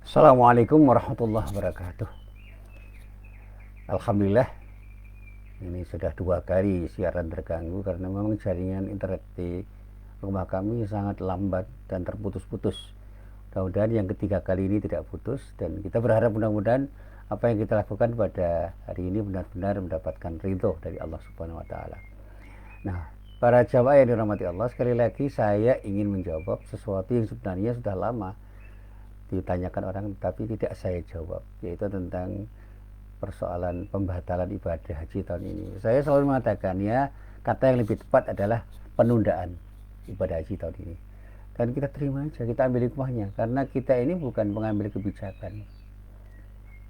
Assalamualaikum warahmatullahi wabarakatuh. Alhamdulillah, ini sudah 2 kali siaran terganggu karena memang jaringan internet di rumah kami sangat lambat dan terputus-putus. Mudah-mudahan yang ketiga kali ini tidak putus, dan kita berharap mudah-mudahan apa yang kita lakukan pada hari ini benar-benar mendapatkan ridho dari Allah Subhanahu wa taala. Nah, para jamaah yang dirahmati Allah, sekali lagi saya ingin menjawab sesuatu yang sebenarnya sudah lama ditanyakan orang tapi tidak saya jawab, yaitu tentang persoalan pembatalan ibadah haji tahun ini. Saya selalu mengatakan, ya, kata yang lebih tepat adalah penundaan ibadah haji tahun ini. Dan kita terima aja, kita ambil hikmahnya, karena kita ini bukan pengambil kebijakan.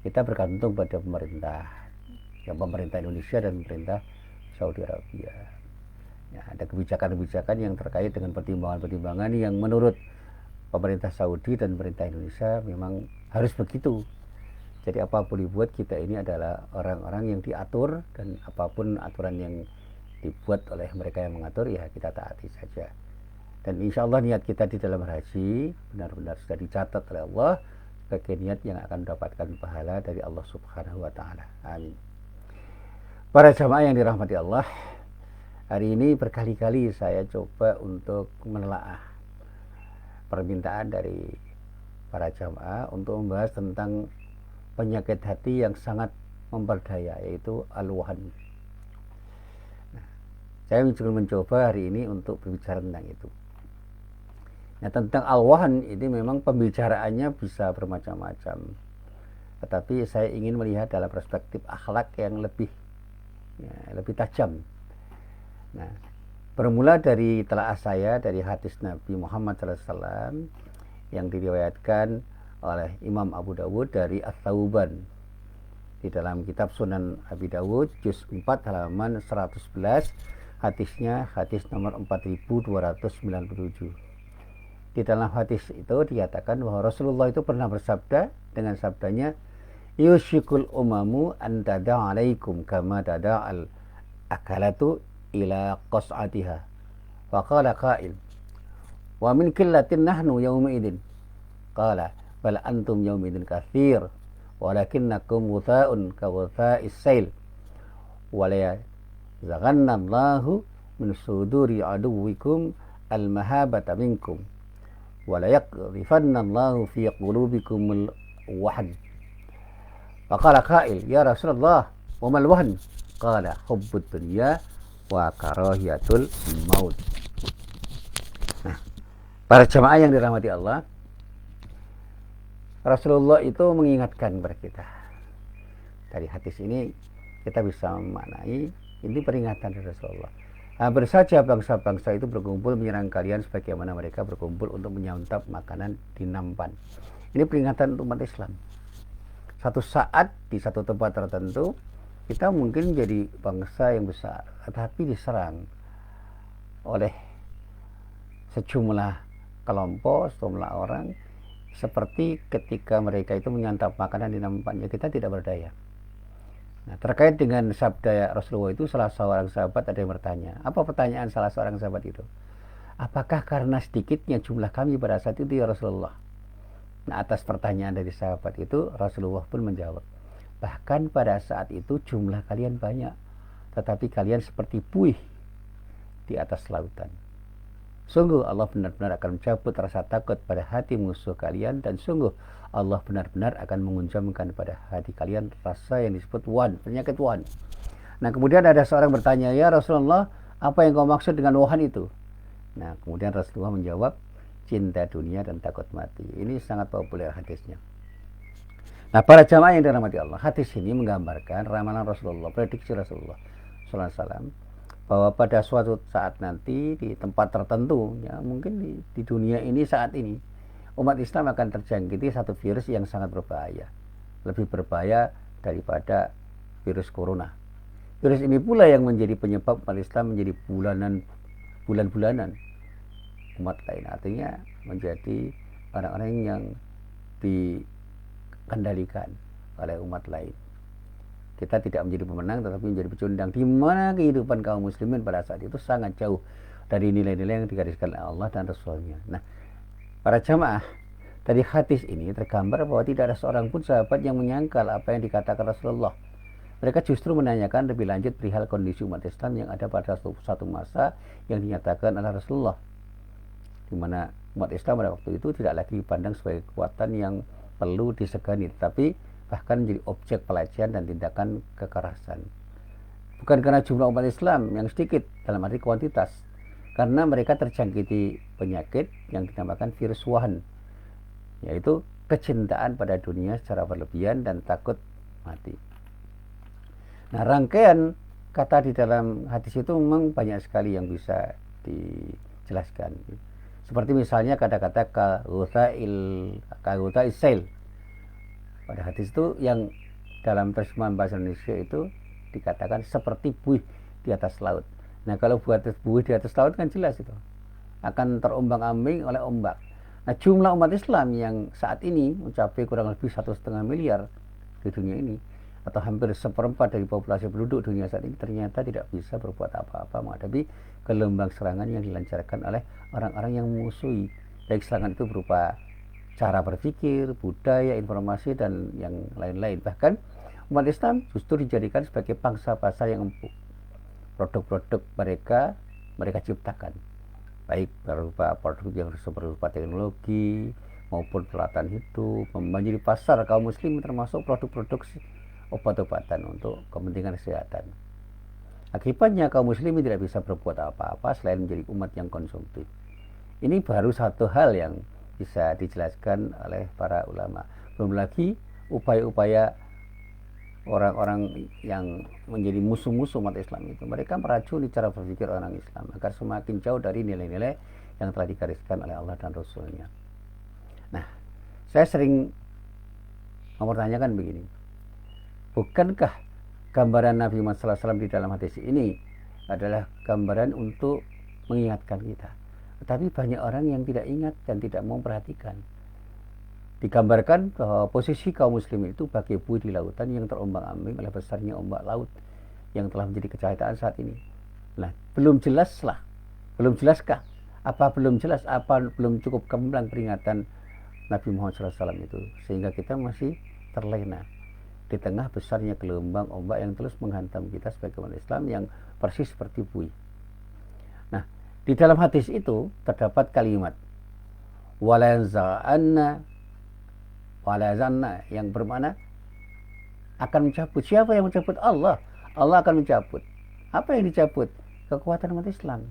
Kita bergantung pada pemerintah, yang pemerintah Indonesia dan pemerintah Saudi Arabia. Ya, ada kebijakan-kebijakan yang terkait dengan pertimbangan-pertimbangan yang menurut pemerintah Saudi dan pemerintah Indonesia memang harus begitu. Jadi apapun dibuat, kita ini adalah orang-orang yang diatur, dan apapun aturan yang dibuat oleh mereka yang mengatur, ya kita taati saja. Dan insya Allah niat kita di dalam haji benar-benar sudah dicatat oleh Allah sebagai niat yang akan mendapatkan pahala dari Allah Subhanahu wa taala. Amin. Para jamaah yang dirahmati Allah, hari ini berkali-kali saya coba untuk menelaah permintaan dari para jamaah untuk membahas tentang penyakit hati yang sangat memperdaya, yaitu al-wahan. Nah, saya mencoba hari ini untuk berbicara tentang itu. Nah, tentang al-wahan ini memang pembicaraannya bisa bermacam-macam, tetapi saya ingin melihat dalam perspektif akhlak yang lebih tajam. Nah, bermula dari telaah saya dari hadis Nabi Muhammad SAW yang diriwayatkan oleh Imam Abu Dawud dari Ats-Tsauban di dalam kitab Sunan Abi Dawud juz 4 halaman 111, hadisnya hadis nomor 4297. Di dalam hadis itu dikatakan bahwa Rasulullah itu pernah bersabda dengan sabdanya, yushikul umamu an tada'a alaikum kama tada'al akalatu ila qas'atiha. Wa qala qail, wa min qillatin nahnu yawma idin. Qala bal antum yawma idin katsir walakinnakum ghutha'un ka ghutha'is sail. Wa la yazaghanna Allahu min suduri aduwikum al mahabata minkum. Wa la yaqdhifanna Allahu fi qulubikum al wahn. Wa qala qail, ya Rasulullah, wa mal wahn? Qala hubbud dunya wa karahiyatul maut. Nah, para jamaah yang dirahmati Allah, Rasulullah itu mengingatkan kepada kita. Dari hadis ini kita bisa memaknai ini peringatan dari Rasulullah. Hampir saja bangsa-bangsa itu berkumpul menyerang kalian sebagaimana mereka berkumpul untuk menyantap makanan di nampan. Ini peringatan untuk umat Islam. Satu saat di satu tempat tertentu kita mungkin jadi bangsa yang besar, tetapi diserang oleh sejumlah kelompok, sejumlah orang, seperti ketika mereka itu menyantap makanan di nampannya, kita tidak berdaya. Nah, terkait dengan sabda Rasulullah itu, salah seorang sahabat ada yang bertanya. Apa pertanyaan salah seorang sahabat itu? Apakah karena sedikitnya jumlah kami pada saat itu, ya Rasulullah? Nah, atas pertanyaan dari sahabat itu, Rasulullah pun menjawab, bahkan pada saat itu jumlah kalian banyak, tetapi kalian seperti buih di atas lautan. Sungguh Allah benar-benar akan mencabut rasa takut pada hati musuh kalian, dan sungguh Allah benar-benar akan mengunjamkan pada hati kalian rasa yang disebut wan, penyakit wan. Nah, kemudian ada seorang bertanya, ya Rasulullah, apa yang kau maksud dengan wahan itu? Nah, kemudian Rasulullah menjawab, cinta dunia dan takut mati. Ini sangat populer hadisnya. Nah, para jamaah yang dirahmati Allah, hadis ini menggambarkan ramalan Rasulullah, prediksi Rasulullah sallallahu alaihi wasallam, bahwa pada suatu saat nanti di tempat tertentu, ya mungkin di dunia ini saat ini, umat Islam akan terjangkiti satu virus yang sangat berbahaya, lebih berbahaya daripada virus corona. Virus ini pula yang menjadi penyebab umat Islam menjadi bulan-bulanan umat lain, artinya menjadi orang-orang yang dikendalikan oleh umat lain. Kita tidak menjadi pemenang, tetapi menjadi pecundang, di mana kehidupan kaum muslimin pada saat itu sangat jauh dari nilai-nilai yang digariskan oleh Allah dan Rasulnya. Nah, para jamaah, Dari hadis ini tergambar bahwa tidak ada seorang pun sahabat yang menyangkal apa yang dikatakan Rasulullah. Mereka justru menanyakan lebih lanjut perihal kondisi umat Islam yang ada pada satu masa yang dinyatakan oleh Rasulullah, di mana umat Islam pada waktu itu tidak lagi dipandang sebagai kekuatan yang perlu disegani, tapi bahkan menjadi objek pelecehan dan tindakan kekerasan. Bukan karena jumlah umat Islam yang sedikit dalam arti kuantitas, karena mereka terjangkiti penyakit yang dinamakan virus Wuhan, yaitu kecintaan pada dunia secara berlebihan dan takut mati. Nah, rangkaian kata di dalam hadis itu memang banyak sekali yang bisa dijelaskan. Seperti misalnya kata-kata kaghuta isail. Pada hadis itu yang dalam terjemahan bahasa Indonesia itu dikatakan seperti buih di atas laut. Nah, kalau buih di atas laut kan jelas itu akan terombang-ambing oleh ombak. Nah, jumlah umat Islam yang saat ini mencapai kurang lebih 1,5 miliar di dunia ini, atau hampir seperempat dari populasi penduduk dunia saat ini, ternyata tidak bisa berbuat apa-apa menghadapi gelombang serangan yang dilancarkan oleh orang-orang yang memusuhi. Baik serangan itu berupa cara berpikir, budaya, informasi, dan yang lain-lain. Bahkan umat Islam justru dijadikan sebagai pangsa pasar yang empuk. Produk-produk mereka ciptakan, baik berupa produk yang berupa teknologi maupun peralatan hidup, menjadi pasar kaum muslim, termasuk produk-produk obat-obatan untuk kepentingan kesehatan. Akibatnya kaum muslimin tidak bisa berbuat apa-apa selain menjadi umat yang konsumtif. Ini baru satu hal yang bisa dijelaskan oleh para ulama. Belum lagi upaya-upaya orang-orang yang menjadi musuh-musuh umat Islam itu. Mereka meracuni cara berpikir orang Islam agar semakin jauh dari nilai-nilai yang telah digariskan oleh Allah dan Rasul-Nya. Nah, saya sering mempertanyakan begini. Bukankah gambaran Nabi Muhammad SAW di dalam hadis ini adalah gambaran untuk mengingatkan kita? Tetapi banyak orang yang tidak ingat dan tidak mau memperhatikan. Digambarkan bahwa posisi kaum muslimin itu bagai buih di lautan yang terombang-ambing oleh besarnya ombak laut yang telah menjadi kecelakaan saat ini. Nah, belum jelaskah? Apa belum jelas? Apa belum cukup gamblang peringatan Nabi Muhammad SAW itu, sehingga kita masih terlena di tengah besarnya gelombang ombak yang terus menghantam kita sebagai umat Islam yang persis seperti buih. Nah, di dalam hadis itu terdapat kalimat wala zanna yang bermakna akan mencabut. Siapa yang mencabut? Allah. Allah akan mencabut. Apa yang dicabut? Kekuatan umat Islam.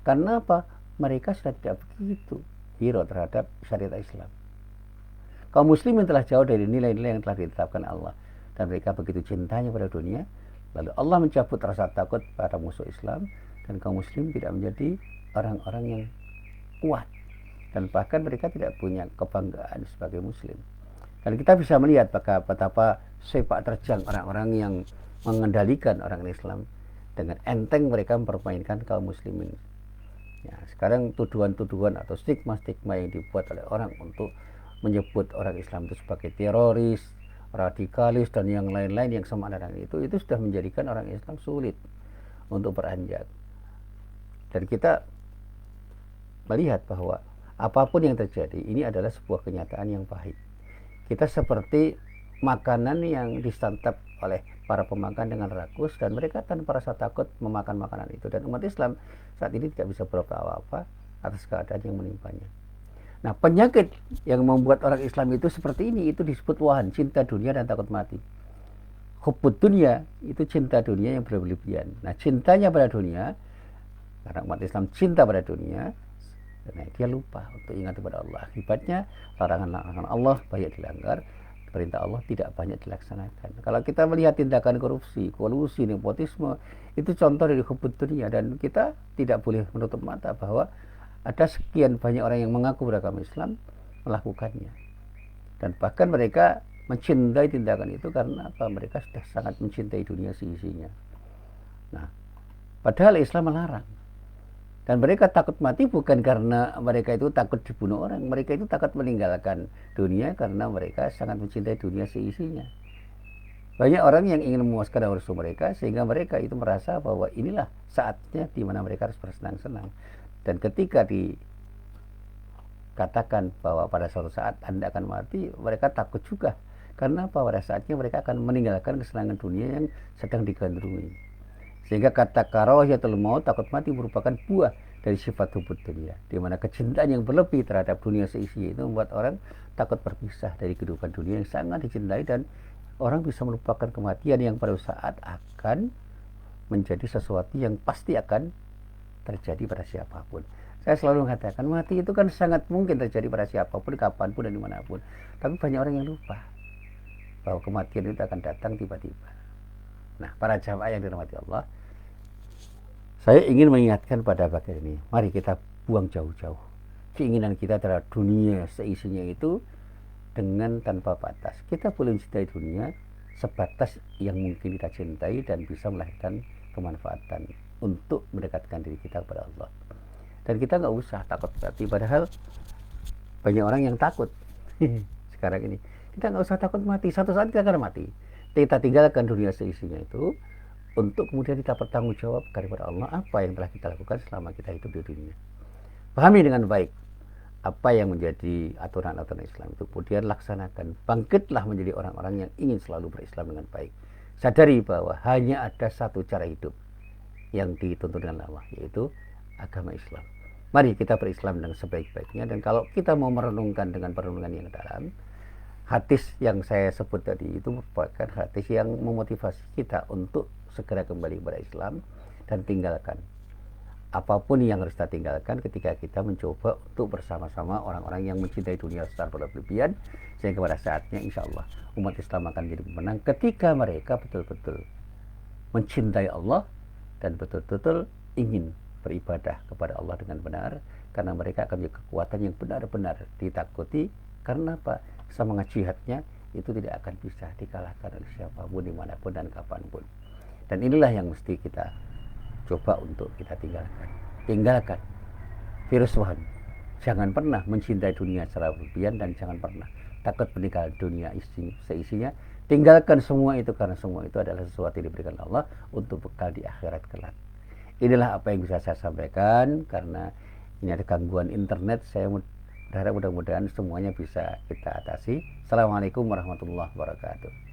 Karena apa? Mereka sudah tidak begitu hero terhadap syariat Islam. Kaum muslimin telah jauh dari nilai-nilai yang telah ditetapkan Allah, dan mereka begitu cintanya pada dunia, lalu Allah mencabut rasa takut pada musuh Islam, dan kaum muslim tidak menjadi orang-orang yang kuat, dan bahkan mereka tidak punya kebanggaan sebagai muslim. Dan kita bisa melihat betapa sepak terjang orang-orang yang mengendalikan orang Islam, dengan enteng mereka mempermainkan kaum muslimin. Ya, sekarang tuduhan-tuduhan atau stigma-stigma yang dibuat oleh orang untuk menyebut orang Islam itu sebagai teroris, radikalis, dan yang lain-lain yang sama dengan itu sudah menjadikan orang Islam sulit untuk beranjak. Dan kita melihat bahwa apapun yang terjadi, ini adalah sebuah kenyataan yang pahit. Kita seperti makanan yang disantap oleh para pemakan dengan rakus, dan mereka tanpa rasa takut memakan makanan itu. Dan umat Islam saat ini tidak bisa berbuat apa-apa atas keadaan yang menimpanya. Nah, penyakit yang membuat orang Islam itu seperti ini, itu disebut wahan, cinta dunia dan takut mati. Hubbud dunia, itu cinta dunia yang berlebihan. Nah, cintanya pada dunia, karena umat Islam cinta pada dunia, nah, dia lupa untuk ingat kepada Allah. Akibatnya larangan-larangan Allah banyak dilanggar, perintah Allah tidak banyak dilaksanakan. Kalau kita melihat tindakan korupsi, kolusi, nepotisme, itu contoh dari hubbud dunia, dan kita tidak boleh menutup mata bahwa ada sekian banyak orang yang mengaku beragama Islam melakukannya, dan bahkan mereka mencintai tindakan itu karena apa? Mereka sudah sangat mencintai dunia seisinya. Nah, padahal Islam melarang. Dan mereka takut mati bukan karena mereka itu takut dibunuh orang. Mereka itu takut meninggalkan dunia karena mereka sangat mencintai dunia seisinya. Banyak orang yang ingin memuaskan nafsu mereka, sehingga mereka itu merasa bahwa inilah saatnya di mana mereka harus bersenang-senang. Dan ketika katakan bahwa pada suatu saat Anda akan mati, mereka takut juga. Karena pada saatnya mereka akan meninggalkan kesenangan dunia yang sedang digandrungi. Sehingga kata karahiyatul maut, takut mati, merupakan buah dari sifat hubud dunia, di mana kecintaan yang berlebih terhadap dunia seisi itu membuat orang takut berpisah dari kehidupan dunia yang sangat dicintai, dan orang bisa melupakan kematian yang pada saat akan menjadi sesuatu yang pasti akan terjadi pada siapapun. Saya selalu mengatakan mati itu kan sangat mungkin terjadi pada siapapun, kapanpun, dan dimanapun. Tapi banyak orang yang lupa bahwa kematian itu akan datang tiba-tiba. Nah, para jamaah yang dirahmati Allah, saya ingin mengingatkan pada bagian ini. Mari kita buang jauh-jauh keinginan kita terhadap dunia seisinya itu dengan tanpa batas. Kita boleh mencintai dunia sebatas yang mungkin kita cintai dan bisa melahirkan kemanfaatan untuk mendekatkan diri kita kepada Allah. Dan kita nggak usah takut mati, padahal banyak orang yang takut sekarang ini. Kita nggak usah takut mati, satu saat kita akan mati. Kita tinggalkan dunia seisinya itu untuk kemudian kita bertanggung jawab kepada Allah apa yang telah kita lakukan selama kita hidup di dunia. Pahami dengan baik apa yang menjadi aturan-aturan Islam itu, kemudian laksanakan. Bangkitlah menjadi orang-orang yang ingin selalu berislam dengan baik. Sadari bahwa hanya ada satu cara hidup yang dituntut dengan Allah, yaitu agama Islam. Mari kita berislam dengan sebaik-baiknya. Dan kalau kita mau merenungkan dengan perenungan yang dalam, hadis yang saya sebut tadi itu merupakan hadis yang memotivasi kita untuk segera kembali kepada Islam dan tinggalkan apapun yang harus kita tinggalkan ketika kita mencoba untuk bersama-sama orang-orang yang mencintai dunia secara berlebihan, sehingga pada saatnya insya Allah umat Islam akan menjadi pemenang ketika mereka betul-betul mencintai Allah dan betul-betul ingin beribadah kepada Allah dengan benar, karena mereka akan menjadi kekuatan yang benar-benar ditakuti. Karena apa? Semangat jihadnya itu tidak akan bisa dikalahkan oleh siapapun, dimanapun dan kapanpun. Dan inilah yang mesti kita coba untuk kita tinggalkan virus Tuhan. Jangan pernah mencintai dunia secara berlebihan, dan jangan pernah takut meninggalkan dunia seisinya. Tinggalkan semua itu, karena semua itu adalah sesuatu yang diberikan Allah untuk bekal di akhirat kelak. Inilah apa yang bisa saya sampaikan. Karena ini ada gangguan internet, saya berharap mudah-mudahan semuanya bisa kita atasi. Assalamualaikum warahmatullahi wabarakatuh.